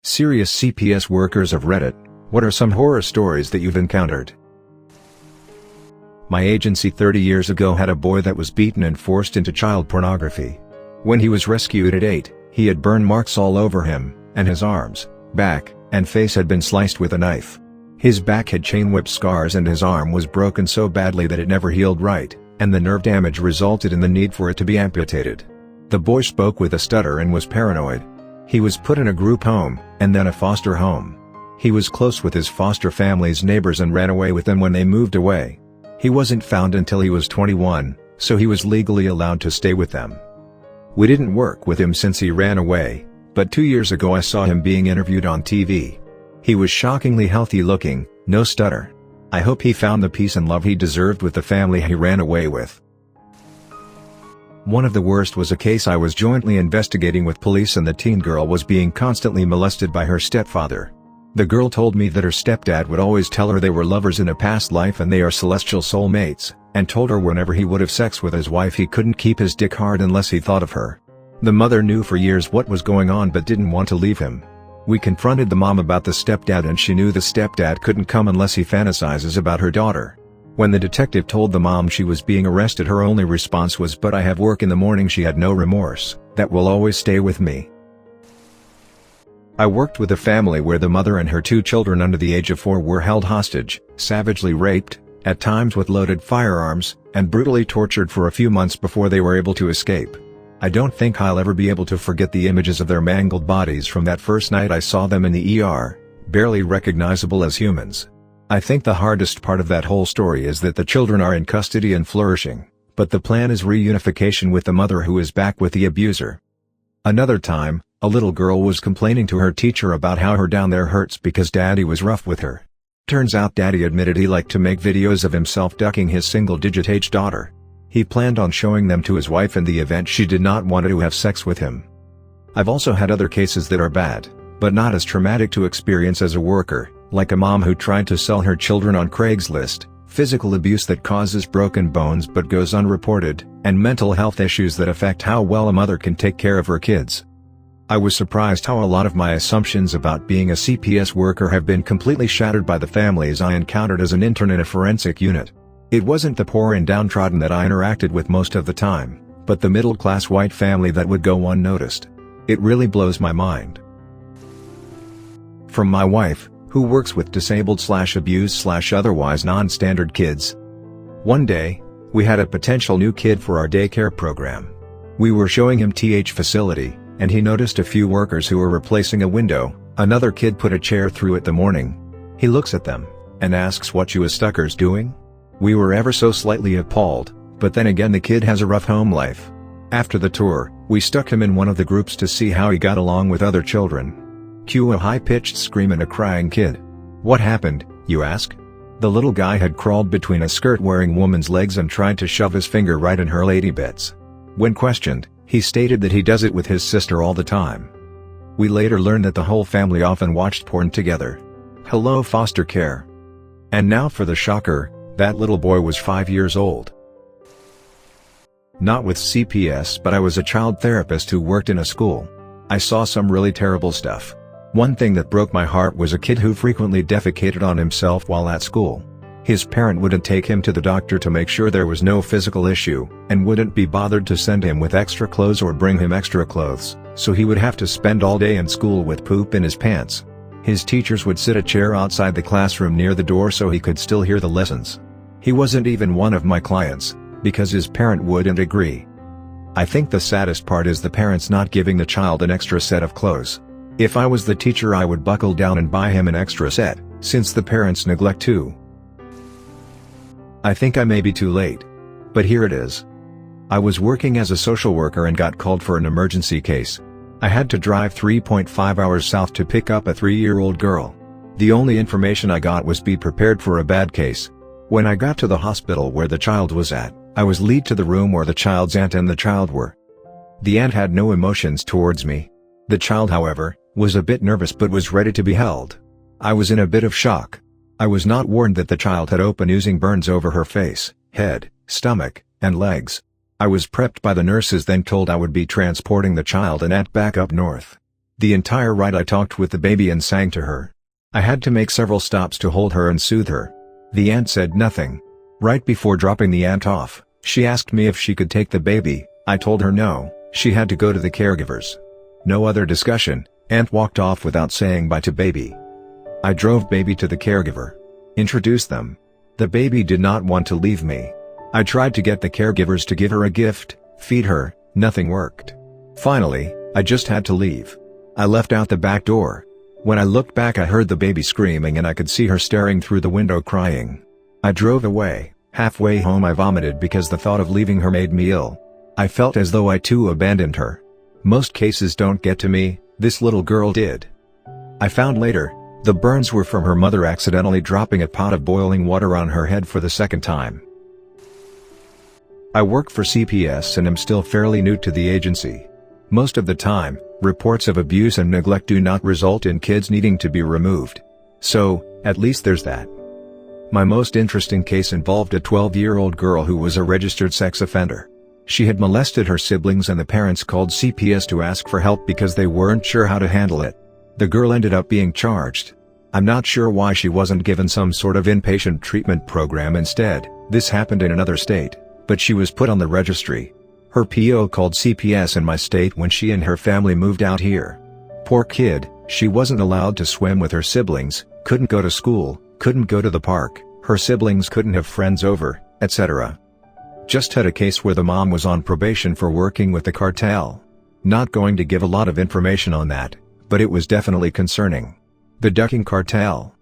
Serious CPS workers of Reddit, what are some horror stories that you've encountered? My agency 30 years ago had a boy that was beaten and forced into child pornography. When he was rescued at 8, he had burn marks all over him, and his arms, back, and face had been sliced with a knife. His back had chain whip scars and his arm was broken so badly that it never healed right, and the nerve damage resulted in the need for it to be amputated. The boy spoke with a stutter and was paranoid. He was put in a group home, and then a foster home. He was close with his foster family's neighbors and ran away with them when they moved away. He wasn't found until he was 21, so he was legally allowed to stay with them. We didn't work with him since he ran away, but 2 years ago I saw him being interviewed on TV. He was shockingly healthy looking, no stutter. I hope he found the peace and love he deserved with the family he ran away with. One of the worst was a case I was jointly investigating with police, and the teen girl was being constantly molested by her stepfather. The girl told me that her stepdad would always tell her they were lovers in a past life and they are celestial soulmates, and told her whenever he would have sex with his wife he couldn't keep his dick hard unless he thought of her. The mother knew for years what was going on but didn't want to leave him. We confronted the mom about the stepdad and she knew the stepdad couldn't come unless he fantasizes about her daughter. When the detective told the mom she was being arrested, her only response was, "But I have work in the morning." She had no remorse. That will always stay with me. I worked with a family where the mother and her 2 children under the age of 4 were held hostage, savagely raped, at times with loaded firearms, and brutally tortured for a few months before they were able to escape. I don't think I'll ever be able to forget the images of their mangled bodies from that first night I saw them in the ER, barely recognizable as humans. I think the hardest part of that whole story is that the children are in custody and flourishing, but the plan is reunification with the mother who is back with the abuser. Another time, a little girl was complaining to her teacher about how her down there hurts because daddy was rough with her. Turns out daddy admitted he liked to make videos of himself ducking his single-digit age daughter. He planned on showing them to his wife in the event she did not want to have sex with him. I've also had other cases that are bad, but not as traumatic to experience as a worker, like a mom who tried to sell her children on Craigslist, physical abuse that causes broken bones but goes unreported, and mental health issues that affect how well a mother can take care of her kids. I was surprised how a lot of my assumptions about being a CPS worker have been completely shattered by the families I encountered as an intern in a forensic unit. It wasn't the poor and downtrodden that I interacted with most of the time, but the middle-class white family that would go unnoticed. It really blows my mind. From my wife, who works with disabled/abused/otherwise non-standard kids. One day, we had a potential new kid for our daycare program. We were showing him TH facility, and he noticed a few workers who were replacing a window. Another kid put a chair through it the morning. He looks at them, and asks what you stuckers doing? We were ever so slightly appalled, but then again the kid has a rough home life. After the tour, we stuck him in one of the groups to see how he got along with other children. Cue a high-pitched scream and a crying kid. What happened, you ask? The little guy had crawled between a skirt-wearing woman's legs and tried to shove his finger right in her lady bits. When questioned, he stated that he does it with his sister all the time. We later learned that the whole family often watched porn together. Hello foster care. And now for the shocker, that little boy was 5 years old. Not with CPS, but I was a child therapist who worked in a school. I saw some really terrible stuff. One thing that broke my heart was a kid who frequently defecated on himself while at school. His parent wouldn't take him to the doctor to make sure there was no physical issue, and wouldn't be bothered to send him with extra clothes or bring him extra clothes, so he would have to spend all day in school with poop in his pants. His teachers would sit a chair outside the classroom near the door so he could still hear the lessons. He wasn't even one of my clients, because his parent wouldn't agree. I think the saddest part is the parents not giving the child an extra set of clothes. If I was the teacher I would buckle down and buy him an extra set, since the parents neglect too. I think I may be too late. But here it is. I was working as a social worker and got called for an emergency case. I had to drive 3.5 hours south to pick up a 3-year-old girl. The only information I got was be prepared for a bad case. When I got to the hospital where the child was at, I was led to the room where the child's aunt and the child were. The aunt had no emotions towards me. The child, however, was a bit nervous but was ready to be held. I was in a bit of shock. I was not warned that the child had open oozing burns over her face, head, stomach, and legs. I was prepped by the nurses, then told I would be transporting the child and aunt back up north. The entire ride I talked with the baby and sang to her. I had to make several stops to hold her and soothe her. The aunt said nothing. Right before dropping the aunt off, she asked me if she could take the baby. I told her no, she had to go to the caregivers. No other discussion, aunt walked off without saying bye to baby. I drove baby to the caregiver. Introduced them. The baby did not want to leave me. I tried to get the caregivers to give her a gift, feed her, nothing worked. Finally, I just had to leave. I left out the back door. When I looked back, I heard the baby screaming and I could see her staring through the window crying. I drove away. Halfway home I vomited because the thought of leaving her made me ill. I felt as though I too abandoned her. Most cases don't get to me, this little girl did. I found later, the burns were from her mother accidentally dropping a pot of boiling water on her head for the second time. I work for CPS and am still fairly new to the agency. Most of the time, reports of abuse and neglect do not result in kids needing to be removed. So, at least there's that. My most interesting case involved a 12-year-old girl who was a registered sex offender. She had molested her siblings and the parents called CPS to ask for help because they weren't sure how to handle it. The girl ended up being charged. I'm not sure why she wasn't given some sort of inpatient treatment program instead. This happened in another state, but she was put on the registry. Her PO called CPS in my state when she and her family moved out here. Poor kid, she wasn't allowed to swim with her siblings, couldn't go to school, couldn't go to the park, her siblings couldn't have friends over, etc. Just had a case where the mom was on probation for working with the cartel. Not going to give a lot of information on that, but it was definitely concerning. The ducking cartel.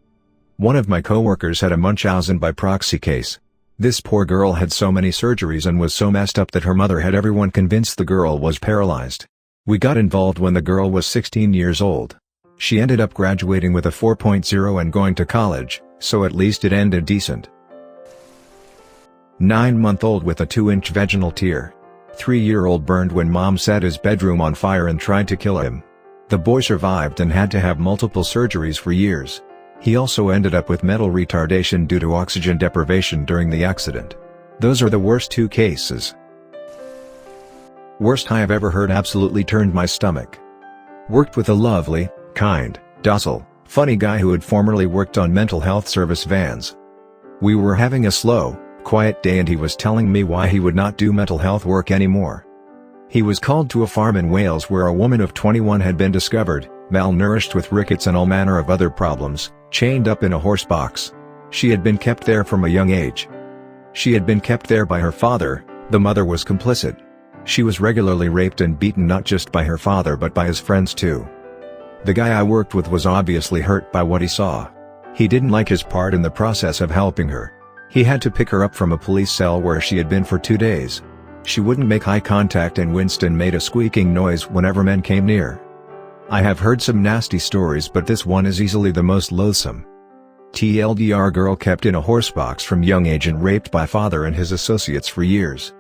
One of my coworkers had a Munchausen by proxy case. This poor girl had so many surgeries and was so messed up that her mother had everyone convinced the girl was paralyzed. We got involved when the girl was 16 years old. She ended up graduating with a 4.0 and going to college, so at least it ended decent. 9-month-old with a 2-inch vaginal tear. 3-year-old burned when mom set his bedroom on fire and tried to kill him. The boy survived and had to have multiple surgeries for years. He also ended up with mental retardation due to oxygen deprivation during the accident. Those are the worst 2 cases. Worst I have ever heard absolutely turned my stomach. Worked with a lovely, kind, docile, funny guy who had formerly worked on mental health service vans. We were having a slow, quiet day and he was telling me why he would not do mental health work anymore. He was called to a farm in Wales where a woman of 21 had been discovered, malnourished with rickets and all manner of other problems, chained up in a horse box. She had been kept there from a young age. She had been kept there by her father, the mother was complicit. She was regularly raped and beaten not just by her father but by his friends too. The guy I worked with was obviously hurt by what he saw. He didn't like his part in the process of helping her. He had to pick her up from a police cell where she had been for 2 days. She wouldn't make eye contact and winced and made a squeaking noise whenever men came near. I have heard some nasty stories but this one is easily the most loathsome. TLDR girl kept in a horse box from young age and raped by father and his associates for years.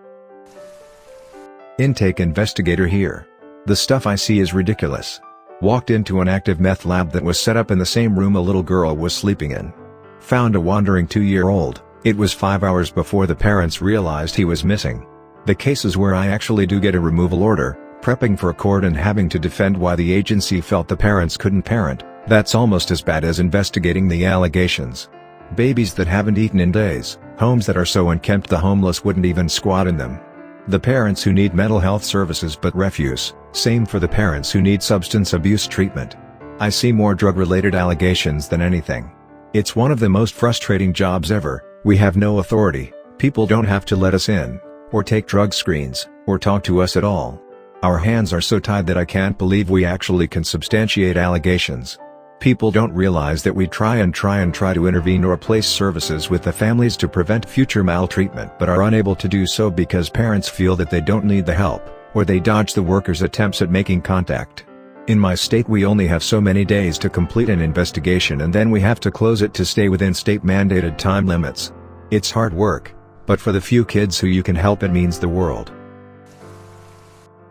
Intake investigator here. The stuff I see is ridiculous. Walked into an active meth lab that was set up in the same room a little girl was sleeping in. Found a wandering 2-year-old, it was 5 hours before the parents realized he was missing. The cases where I actually do get a removal order, prepping for a court and having to defend why the agency felt the parents couldn't parent, that's almost as bad as investigating the allegations. Babies that haven't eaten in days, homes that are so unkempt the homeless wouldn't even squat in them. The parents who need mental health services but refuse, same for the parents who need substance abuse treatment. I see more drug-related allegations than anything. It's one of the most frustrating jobs ever. We have no authority, people don't have to let us in, or take drug screens, or talk to us at all. Our hands are so tied that I can't believe we actually can substantiate allegations. People don't realize that we try to intervene or place services with the families to prevent future maltreatment but are unable to do so because parents feel that they don't need the help, or they dodge the workers' attempts at making contact. In my state we only have so many days to complete an investigation and then we have to close it to stay within state-mandated time limits. It's hard work, but for the few kids who you can help it means the world.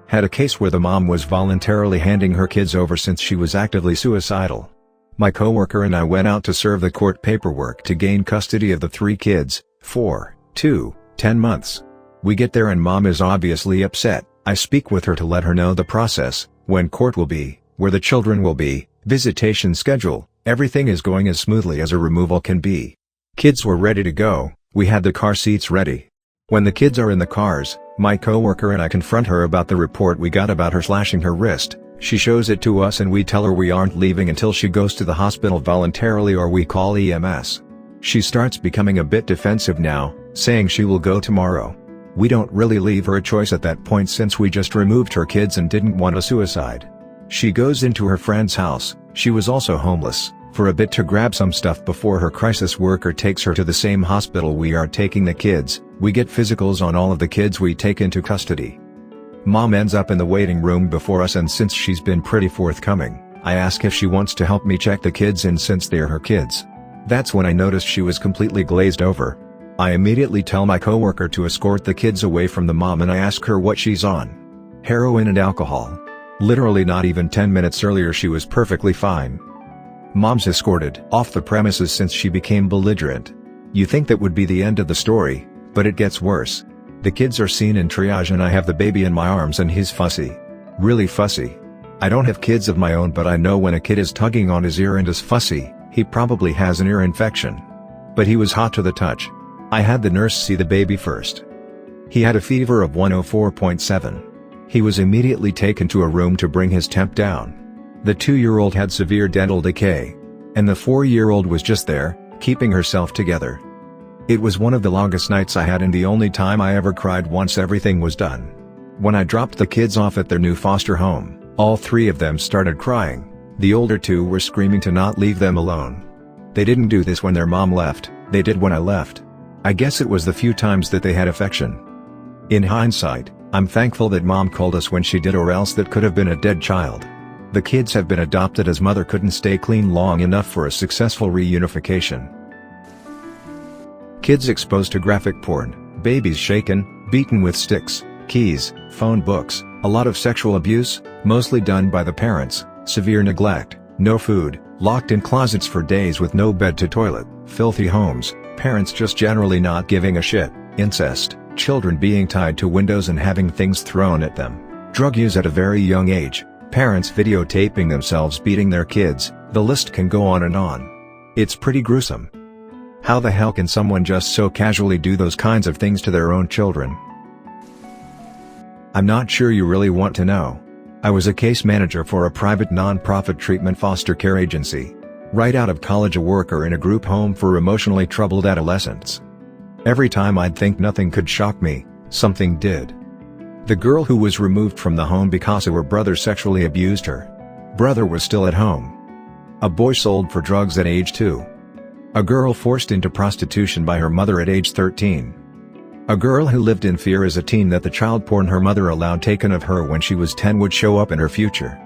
Had a case where the mom was voluntarily handing her kids over since she was actively suicidal. My coworker and I went out to serve the court paperwork to gain custody of the 3 kids, 4, 2, 10 months. We get there and mom is obviously upset. I speak with her to let her know the process, when court will be, where the children will be, visitation schedule, everything is going as smoothly as a removal can be. Kids were ready to go, we had the car seats ready. When the kids are in the cars, my coworker and I confront her about the report we got about her slashing her wrist. She shows it to us and we tell her we aren't leaving until she goes to the hospital voluntarily or we call EMS. She starts becoming a bit defensive now, saying she will go tomorrow. We don't really leave her a choice at that point since we just removed her kids and didn't want a suicide. She goes into her friend's house, she was also homeless, for a bit to grab some stuff before her crisis worker takes her to the same hospital we are taking the kids. We get physicals on all of the kids we take into custody. Mom ends up in the waiting room before us and since she's been pretty forthcoming, I ask if she wants to help me check the kids in since they're her kids. That's when I noticed she was completely glazed over. I immediately tell my coworker to escort the kids away from the mom and I ask her what she's on. Heroin and alcohol. Literally not even 10 minutes earlier she was perfectly fine. Mom's escorted off the premises since she became belligerent. You think that would be the end of the story, but it gets worse. The kids are seen in triage and I have the baby in my arms and he's fussy. Really fussy. I don't have kids of my own but I know when a kid is tugging on his ear and is fussy, he probably has an ear infection. But he was hot to the touch. I had the nurse see the baby first. He had a fever of 104.7. He was immediately taken to a room to bring his temp down. The 2-year-old had severe dental decay. And the 4-year-old was just there, keeping herself together. It was one of the longest nights I had and the only time I ever cried once everything was done. When I dropped the kids off at their new foster home, all 3 of them started crying. The older 2 were screaming to not leave them alone. They didn't do this when their mom left, they did when I left. I guess it was the few times that they had affection. In hindsight, I'm thankful that mom called us when she did or else that could have been a dead child. The kids have been adopted as mother couldn't stay clean long enough for a successful reunification. Kids exposed to graphic porn, babies shaken, beaten with sticks, keys, phone books, a lot of sexual abuse, mostly done by the parents, severe neglect, no food, locked in closets for days with no bed to toilet, filthy homes, parents just generally not giving a shit, incest, children being tied to windows and having things thrown at them, drug use at a very young age, parents videotaping themselves beating their kids, the list can go on and on. It's pretty gruesome. How the hell can someone just so casually do those kinds of things to their own children? I'm not sure you really want to know. I was a case manager for a private non-profit treatment foster care agency. Right out of college, a worker in a group home for emotionally troubled adolescents. Every time I'd think nothing could shock me, something did. The girl who was removed from the home because her brother sexually abused her. Brother was still at home. A boy sold for drugs at age 2. A girl forced into prostitution by her mother at age 13. A girl who lived in fear as a teen that the child porn her mother allowed taken of her when she was 10 would show up in her future.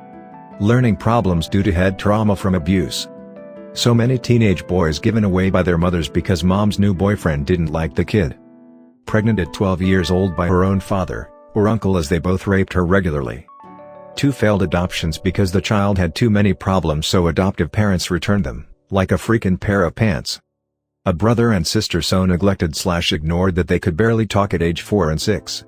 Learning problems due to head trauma from abuse. So many teenage boys given away by their mothers because mom's new boyfriend didn't like the kid. Pregnant at 12 years old by her own father, or uncle, as they both raped her regularly. 2 failed adoptions because the child had too many problems so adoptive parents returned them, like a freaking pair of pants. A brother and sister so neglected/ignored that they could barely talk at age 4 and 6.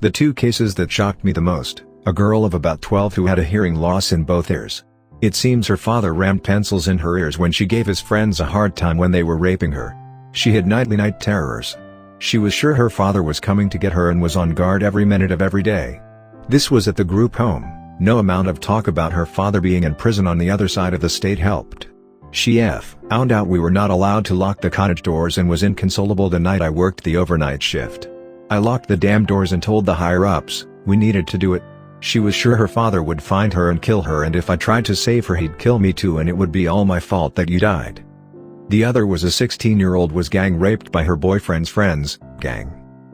The 2 cases that shocked me the most, a girl of about 12 who had a hearing loss in both ears. It seems her father rammed pencils in her ears when she gave his friends a hard time when they were raping her. She had nightly night terrors. She was sure her father was coming to get her and was on guard every minute of every day. This was at the group home. No amount of talk about her father being in prison on the other side of the state helped. She found out we were not allowed to lock the cottage doors and was inconsolable the night I worked the overnight shift. I locked the damn doors and told the higher-ups, we needed to do it. She was sure her father would find her and kill her, and if I tried to save her he'd kill me too, and it would be all my fault that you died. The other was a 16-year-old was gang raped by her boyfriend's friends, gang.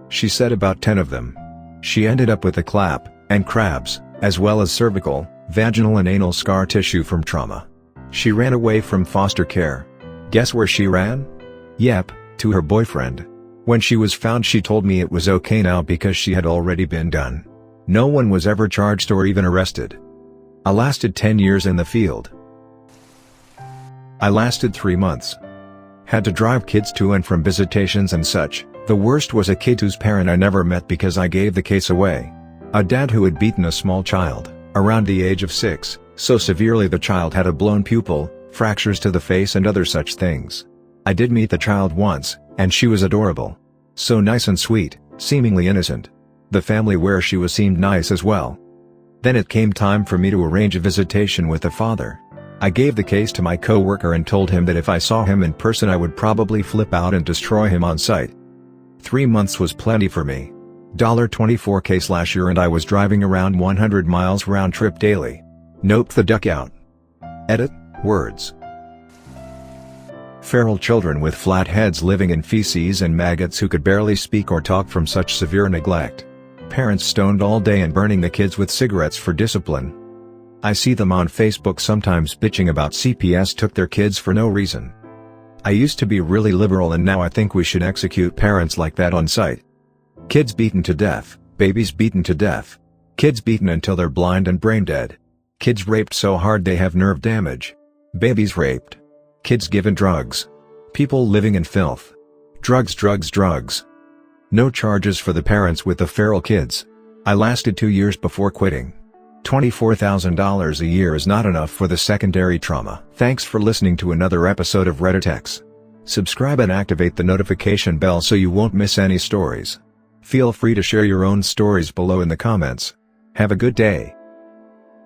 She said about 10 of them. She ended up with a clap, and crabs, as well as cervical, vaginal and anal scar tissue from trauma. She ran away from foster care. Guess where she ran? Yep, to her boyfriend. When she was found she told me it was okay now because she had already been done. No one was ever charged or even arrested. I lasted 10 years in the field. I lasted 3 months. Had to drive kids to and from visitations and such. The worst was a kid whose parent I never met because I gave the case away. A dad who had beaten a small child, around the age of 6, So severely the child had a blown pupil, fractures to the face and other such things. I did meet the child once, and she was adorable. So nice and sweet, seemingly innocent. The family where she was seemed nice as well. Then it came time for me to arrange a visitation with the father. I gave the case to my coworker and told him that if I saw him in person I would probably flip out and destroy him on sight. 3 months was plenty for me. $24K/year and I was driving around 100 miles round trip daily. Nope, the duck out. Edit, words. Feral children with flat heads living in feces and maggots who could barely speak or talk from such severe neglect. Parents stoned all day and burning the kids with cigarettes for discipline. I see them on Facebook sometimes bitching about CPS took their kids for no reason. I used to be really liberal and now I think we should execute parents like that on sight. Kids beaten to death, babies beaten to death. Kids beaten until they're blind and brain dead. Kids raped so hard they have nerve damage. Babies raped. Kids given drugs. People living in filth. Drugs, drugs, drugs. No charges for the parents with the feral kids. I lasted 2 years before quitting. $24,000 a year is not enough for the secondary trauma. Thanks for listening to another episode of Reddit X. Subscribe and activate the notification bell so you won't miss any stories. Feel free to share your own stories below in the comments. Have a good day.